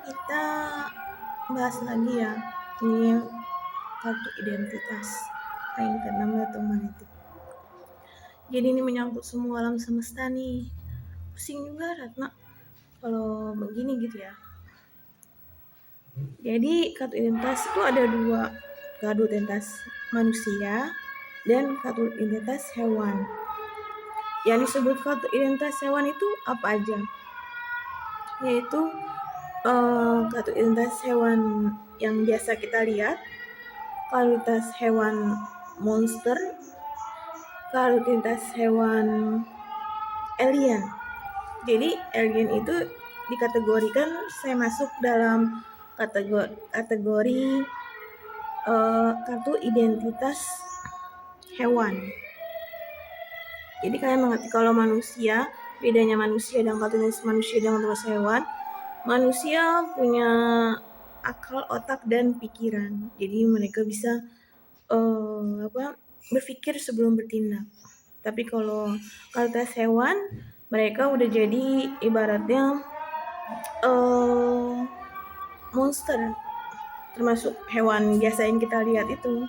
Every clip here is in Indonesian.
kita bahas lagi ya, ini kartu identitas. Ini kan nama atau magnetik. Jadi ini menyangkut semua alam semesta nih. Pusing juga Ratna kalau begini gitu ya. Jadi kartu identitas itu ada dua, kartu identitas manusia dan kartu identitas hewan. Yang disebut kartu identitas hewan itu apa aja? Yaitu kartu identitas hewan yang biasa kita lihat, kualitas hewan monster, kualitas hewan alien. Jadi alien itu dikategorikan saya masuk dalam kategori kartu identitas hewan. Jadi kalian mengerti kalau manusia, bedanya manusia dan kartu identitas manusia dan kartu identitas hewan. Manusia punya akal, otak, dan pikiran. Jadi mereka bisa berpikir sebelum bertindak. Tapi kalau kualitas hewan, mereka udah jadi ibaratnya monster, termasuk hewan biasa yang kita lihat itu.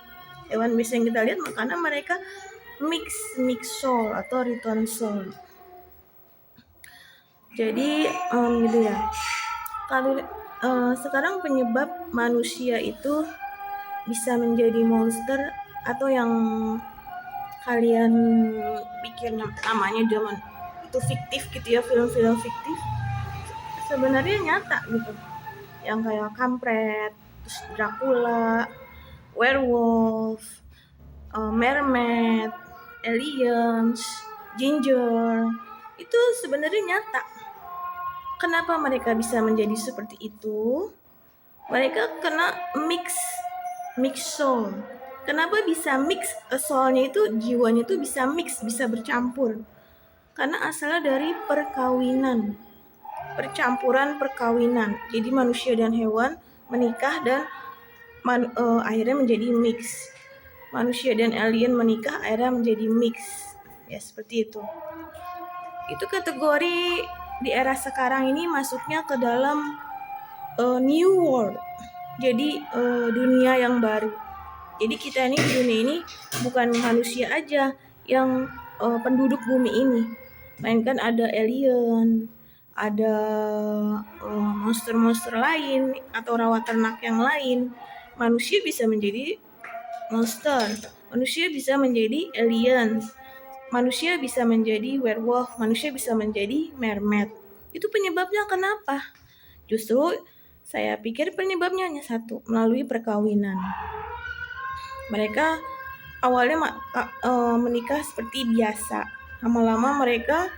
Hewan biasa yang kita lihat makanya mereka mix soul atau return soul. Jadi gitu ya. Kalau sekarang penyebab manusia itu bisa menjadi monster atau yang kalian pikir namanya zaman itu fiktif gitu ya, film-film fiktif, sebenarnya nyata gitu, yang kayak kampret, terus Dracula, werewolf, mermaid, aliens, ginger, itu sebenarnya nyata. Kenapa mereka bisa menjadi seperti itu? Mereka kena mix soul. Kenapa bisa mix? Soalnya itu jiwanya itu bisa mix, bisa bercampur. Karena asalnya dari perkawinan, perkawinan. Jadi manusia dan hewan menikah dan akhirnya menjadi mix. Manusia dan alien menikah akhirnya menjadi mix. Ya seperti itu. Itu kategori di era sekarang ini masuknya ke dalam new world. Jadi dunia yang baru. Jadi kita ini di dunia ini bukan manusia aja yang penduduk bumi ini, melainkan ada alien, ada monster-monster lain atau rawat ternak yang lain. Manusia bisa menjadi monster, manusia bisa menjadi alien, manusia bisa menjadi werewolf, manusia bisa menjadi mermaid. Itu penyebabnya kenapa? Justru saya pikir penyebabnya hanya satu, melalui perkawinan. Mereka awalnya menikah seperti biasa. Lama-lama mereka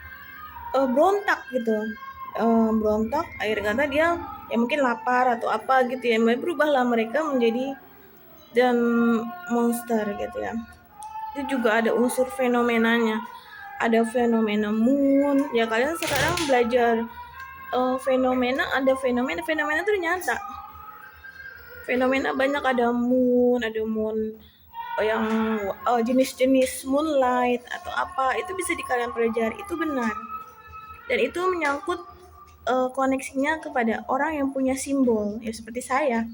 berontak gitu. Berontak, akhirnya kata dia ya mungkin lapar atau apa gitu ya. Berubahlah mereka menjadi dan monster gitu ya. Itu juga ada unsur fenomenanya. Ada fenomena moon. Ya kalian sekarang belajar fenomena, ada fenomena itu nyata. Fenomena banyak, ada moon yang jenis-jenis moonlight atau apa, itu bisa kalian pelajari, itu benar. Dan itu menyangkut koneksinya kepada orang yang punya simbol, ya seperti saya.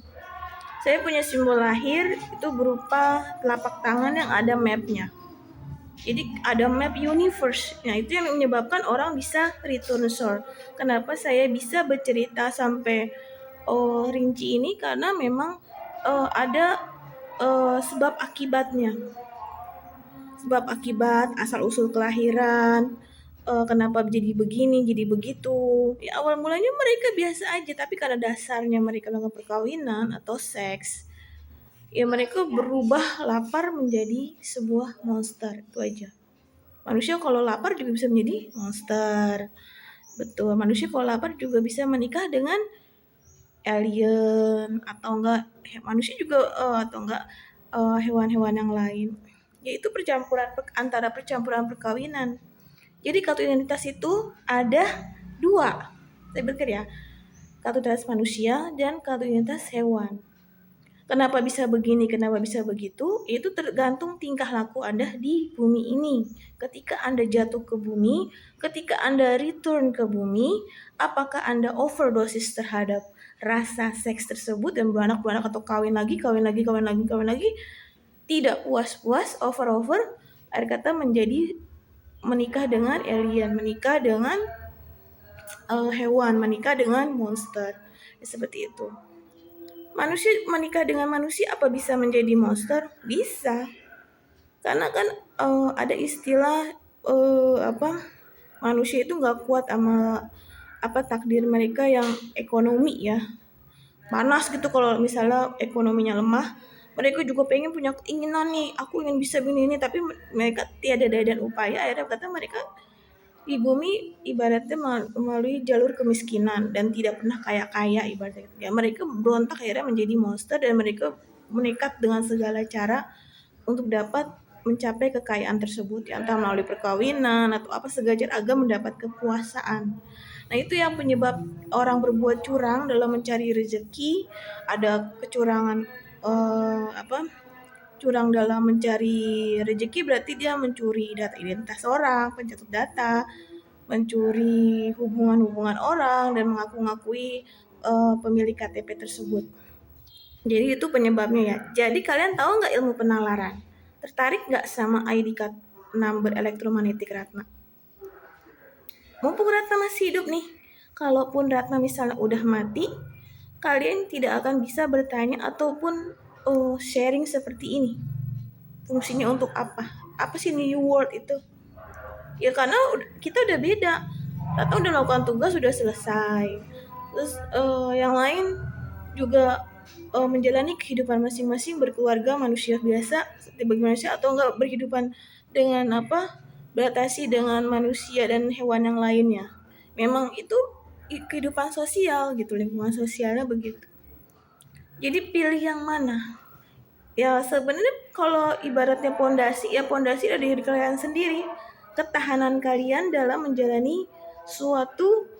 Saya punya simbol lahir itu berupa telapak tangan yang ada mapnya. Jadi ada map universe. Nah itu yang menyebabkan orang bisa return soul. Kenapa saya bisa bercerita sampai rinci ini? Karena memang ada sebab akibatnya. Sebab akibat, asal usul kelahiran, kenapa jadi begini, jadi begitu. Ya awal mulanya mereka biasa aja, tapi karena dasarnya mereka melakukan perkawinan atau seks, ya mereka berubah lapar menjadi sebuah monster. Itu aja. Manusia kalau lapar juga bisa menjadi monster. Betul, manusia kalau lapar juga bisa menikah dengan alien atau enggak manusia juga atau enggak hewan-hewan yang lain. Yaitu antara percampuran perkawinan. Jadi kartu identitas itu ada dua. Saya pikir ya, kartu identitas manusia dan kartu identitas hewan. Kenapa bisa begini, kenapa bisa begitu? Itu tergantung tingkah laku Anda di bumi ini. Ketika Anda jatuh ke bumi, ketika Anda return ke bumi, apakah Anda overdosis terhadap rasa seks tersebut dan beranak atau kawin lagi, tidak puas over, akhir kata menjadi menikah dengan alien, menikah dengan hewan, menikah dengan monster, seperti itu. Manusia menikah dengan manusia apa bisa menjadi monster? Bisa, karena kan ada istilah manusia itu nggak kuat sama takdir mereka yang ekonomi ya, panas gitu. Kalau misalnya ekonominya lemah, mereka juga pengen punya keinginan nih, aku ingin bisa begini, tapi mereka tiada daya dan upaya, akhirnya kata mereka di bumi ibaratnya melalui jalur kemiskinan dan tidak pernah kaya ibaratnya. Ya, mereka berontak akhirnya menjadi monster dan mereka menekat dengan segala cara untuk dapat mencapai kekayaan tersebut, ya, entah melalui perkawinan atau apa segajar agar mendapat kekuasaan. Nah, itu yang penyebab orang berbuat curang dalam mencari rezeki. Ada kecurangan curang dalam mencari rezeki berarti dia mencuri data identitas orang, pencatut data, mencuri hubungan orang dan mengaku-ngakui pemilik KTP tersebut. Jadi itu penyebabnya ya. Jadi kalian tahu nggak ilmu penalaran? Tertarik nggak sama ID card number elektromagnetik Ratna? Mumpung Ratna masih hidup nih, kalaupun Ratna misalnya udah mati, kalian tidak akan bisa bertanya ataupun sharing seperti ini. Fungsinya untuk apa? Apa sih new world itu? Ya karena kita udah beda. Ratna udah melakukan tugas, sudah selesai. Terus yang lain juga menjalani kehidupan masing-masing, berkeluarga, manusia biasa seperti manusia, atau enggak berkehidupan dengan beradaptasi dengan manusia dan hewan yang lainnya. Memang itu kehidupan sosial gitu, lingkungan sosialnya begitu. Jadi pilih yang mana? Ya sebenarnya kalau ibaratnya pondasi ada di diri kalian sendiri. Ketahanan kalian dalam menjalani suatu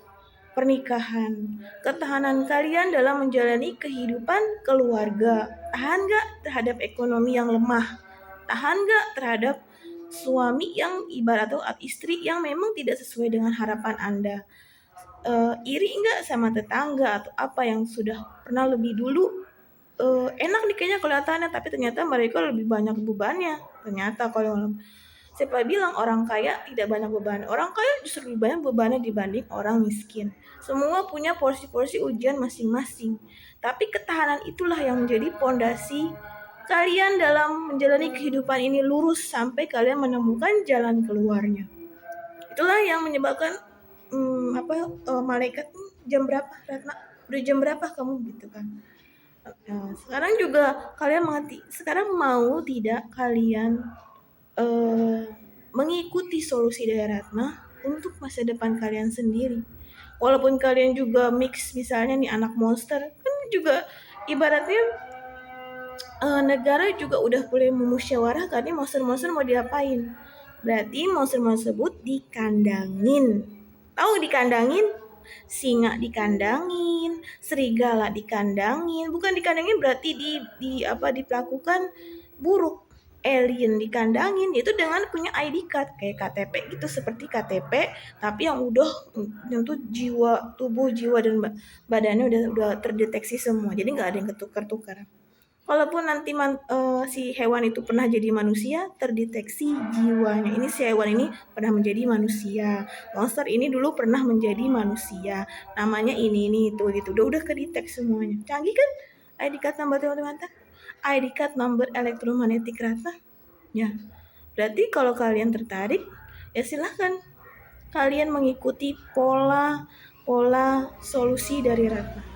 pernikahan, ketahanan kalian dalam menjalani kehidupan keluarga, tahan gak terhadap ekonomi yang lemah, tahan gak terhadap suami yang ibarat atau istri yang memang tidak sesuai dengan harapan Anda, iri nggak sama tetangga atau apa yang sudah pernah lebih dulu enak nih kayaknya kelihatannya, tapi ternyata mereka lebih banyak bebannya. Ternyata kalau siapa bilang orang kaya tidak banyak beban? Orang kaya justru lebih banyak bebannya dibanding orang miskin. Semua punya porsi-porsi ujian masing-masing. Tapi ketahanan itulah yang menjadi pondasi kalian dalam menjalani kehidupan ini lurus sampai kalian menemukan jalan keluarnya. Itulah yang menyebabkan malaikat jam berapa Ratna? Udah jam berapa kamu gitu kan? Nah, sekarang juga kalian mengerti. Sekarang mau tidak kalian mengikuti solusi dari Ratna untuk masa depan kalian sendiri? Walaupun kalian juga mix, misalnya nih anak monster, kan juga ibaratnya negara juga udah boleh memusyawarahkan nih monster-monster mau diapain. Berarti monster-monster tersebut dikandangin. Tahu dikandangin? Singa dikandangin, serigala dikandangin. Bukan dikandangin berarti diperlakukan buruk. Alien dikandangin itu dengan punya ID card kayak KTP gitu, seperti KTP tapi yang udah nyentuh tubuh jiwa dan badannya udah terdeteksi semua. Jadi nggak ada yang ketukar-tukar. Walaupun nanti si hewan itu pernah jadi manusia, terdeteksi jiwanya. Ini si hewan ini pernah menjadi manusia. Monster ini dulu pernah menjadi manusia. Namanya ini itu gitu. Udah kedetek semuanya. Canggih kan? ID card number teman-teman. ID card number elektromagnetik Ratna. Ya. Berarti kalau kalian tertarik, ya silahkan kalian mengikuti pola solusi dari Ratna.